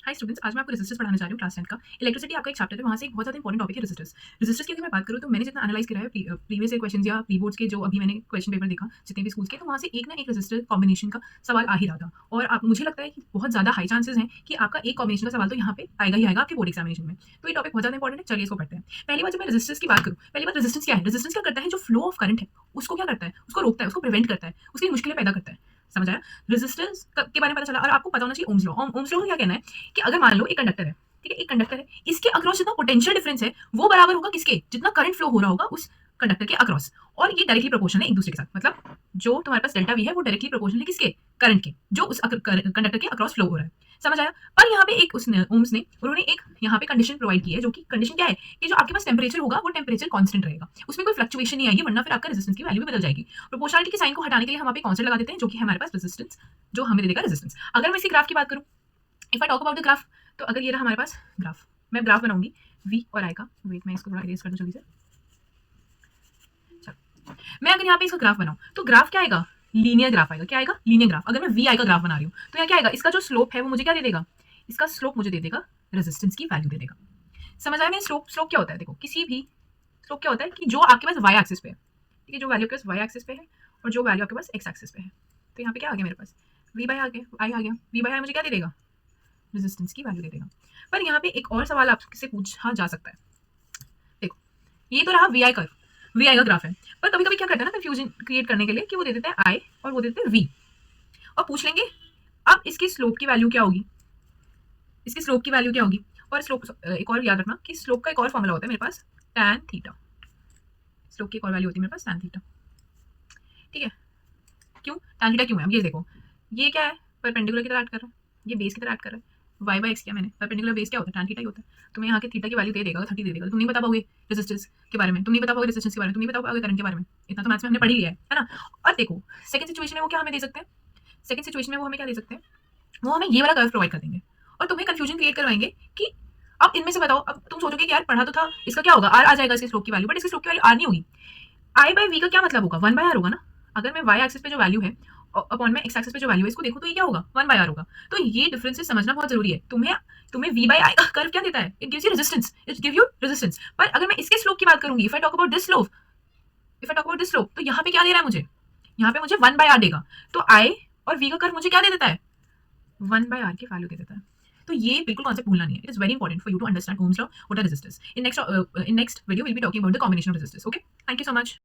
Hi students, आज मैं आपको रेजिस्टर्स पढ़ाना चाह रही हूँ क्लास 10 का। इलेक्ट्रिसिटी आपका एक चैप्टर है, वहाँ से एक बहुत ज़्यादा इंपॉर्टेंट टॉपिक है रेजिस्टर्स। रेजिस्टर्स की अगर मैं बात करूँ तो मैंने जितना एनालाइज किया है प्रीवियस ईयर क्वेश्चंस या प्री बोर्ड्स के, जो अभी मैंने क्वेश्चन पेपर देखा जितने भी स्कूल्स के, तो वहाँ से एक ना एक रेजिस्टर कॉम्बिनेशन का सवाल आ ही रहा था। और आप मुझे लगता है कि बहुत ज़्यादा हाई चांसेस हैं कि आपका एक कॉम्बिनेशन का सवाल तो यहाँ पे आएगा ही आएगा आपके बोर्ड एग्जामिनेशन में। तो ये टॉपिक बहुत ज़्यादा इंपॉर्टेंट है, चलिए इसको पढ़ते हैं। पहली बात, जब मैं रेजिस्टर्स की बात करूँ, पहली बात रेजिस्टेंस क्या है? रेजिस्टेंस क्या करता है? जो फ्लो ऑफ करंट है उसको क्या करता है? उसको रोकता है, उसको प्रिवेंट करता है, उसके लिए मुश्किलें पैदा करता है। समझ आया? रेजिस्टेंस के बारे में पता चला। और आपको पता होना चाहिए ओम्स लॉ। ओम्स लॉ का क्या कहना है कि अगर मान लो एक कंडक्टर है, ठीक है, एक कंडक्टर है, इसके अक्रॉस जितना पोटेंशियल डिफरेंस है वो बराबर होगा किसके? जितना करंट फ्लो हो रहा होगा उस कंडक्टर के अक्रॉस। और ये डायरेक्टली प्रोपोर्शनल है एक दूसरे के साथ। मतलब जो तुम्हारे पास डेल्टा वी है वो डायरेक्टली प्रोपोर्शनल है किसके? करंट के, जो उस कंडक्टर के अक्रॉस फ्लो हो रहा है। समझ आया? पर यहाँ पे एक उसने ओम्स ने उन्होंने एक यहाँ पे कंडीशन प्रोवाइड की है, जो कि कंडीशन क्या है कि जो आपके पास टेम्परेचर होगा वो टेम्परेचर कांस्टेंट रहेगा, उसमें कोई फ्लक्चुएशन नहीं आएगी, वरना फिर आपका रेजिस्टेंस की वैल्यू भी बदल जाएगी। प्रोपोर्शनलिटी के साइन को हटाने के लिए हम यहाँ पे कांस्टेंट लगा देते हैं, जो कि हमारे पास रेजिस्टेंस जो हमें दे देगा रेजिस्टेंस। अगर मैं इसी ग्राफ की बात करूँ, if I talk about the graph, तो अगर ये रहा हमारे पास ग्राफ, मैं ग्राफ बनाऊंगी वी और आई का। वेट, मैं इसको थोड़ा इरेज कर दूं जल्दी से। चलो, मैं अगर यहाँ पे इसका ग्राफ बनाऊं तो ग्राफ क्या आएगा? लीनियर ग्राफ आएगा। क्या आएगा? Linear graph. अगर मैं वी आई का ग्राफ बना रही हूँ तो यहाँ क्या आएगा? इसका जो स्लोप है वो मुझे क्या दे देगा? इसका स्लोप मुझे दे देगा रेजिस्टेंस की वैल्यू दे देगा। समझ आया? मैं स्लोप स्लोप क्या होता है? देखो, किसी भी स्लोप क्या होता है कि जो आपके पास वाई एक्सिस पे है, ठीक है, जो वैल्यू आपके पास वाई एक्सिस पे है और जो वैल्यू आपके पास एक्स एक्सिस पे है। तो यहाँ पे क्या आ गया मेरे पास? वी बाई आ गया, आई आ गया। वी बाई आई मुझे क्या दे देगा? रेजिस्टेंस की वैल्यू दे देगा। पर यहाँ पे एक और सवाल आपसे पूछा जा सकता है। देखो, ये तो रहा वी आई कर्व, वी आई का ग्राफ है। पर कभी कभी क्या करता है ना, कंफ्यूजन क्रिएट करने के लिए, कि वो दे देते हैं आई और वो देते हैं वी, और पूछ लेंगे अब इसकी स्लोप की वैल्यू क्या होगी, इसकी स्लोप की वैल्यू क्या होगी। और स्लोप, एक और याद रखना कि स्लोप का एक और फॉर्मूला होता है मेरे पास, tan थीटा। स्लोप की एक और वैल्यू होती है मेरे पास, tan थीटा। ठीक है, क्यों tan थीटा क्यों है? अब ये देखो, ये क्या है? परपेंडिकुलर की तरह ऐड कर रहा है, ये बेस की तरह ऐड कर रहा है। वाई बाई एक्स किया मैंने, परपेंडिकुलर बेस क्या होता है? tan थीटा ही होता है। तुम्हें यहाँ के थीटा की वैल्यू दे देगा, 30 दे देगा। तुम नहीं बता पाओगे रेजिस्टेंस के बारे में, तुम नहीं बता पाओगे रेजिस्टेंस के बारे में, तुम नहीं बता पाओगे करंट के बारे में। इतना तो मैथ्स में हमने पढ़ ही लिया है ना। और देखो, सेकंड सिचुएशन में वो क्या हमें दे सकते हैं? सेकंड सिचुएशन में वो हमें क्या दे सकते हैं? वो हमें ये वाला कर्व प्रोवाइड कर देंगे और तुम्हें कंफ्यूजन क्रिएट करवाएंगे कि अब इनमें से बताओ। अब तुम सोचोगे कि यार पढ़ा तो था, इसका क्या होगा? आर आ जाएगा इसके स्लोप की वैल्यू, बट इसके स्लोप की वैल्यू आर नहीं होगी। आई बाई वी का क्या मतलब होगा? 1 बाय आर होगा ना। अगर मैं वाई एक्सिस पे जो वैल्यू है अपॉन में एक्स एक्सिस पे जो वैल्यू है, इसको देखो तो ये क्या होगा? 1 बाय आर होगा। तो ये डिफरेंसेस समझना बहुत जरूरी है। तुम्हें वी बाई आई का कर्व क्या देता है? It gives you resistance, it give you resistance. पर अगर मैं इसके स्लोप की बात करूंगी, if I talk about this slope, if I talk about this slope, तो यहाँ पे क्या दे रहा है मुझे? यहाँ पे मुझे 1 बाय आर देगा। तो आई और वी का कर्व मुझे क्या दे देता है? 1 बाय आर की वैल्यू दे देता है। तो ये बिल्कुल कॉन्सेप्ट भूलना नहीं है। It is very important for you to understand Ohm's law, what are resistors. In next video will be talking about the combination of resistors. Okay, thank you so much.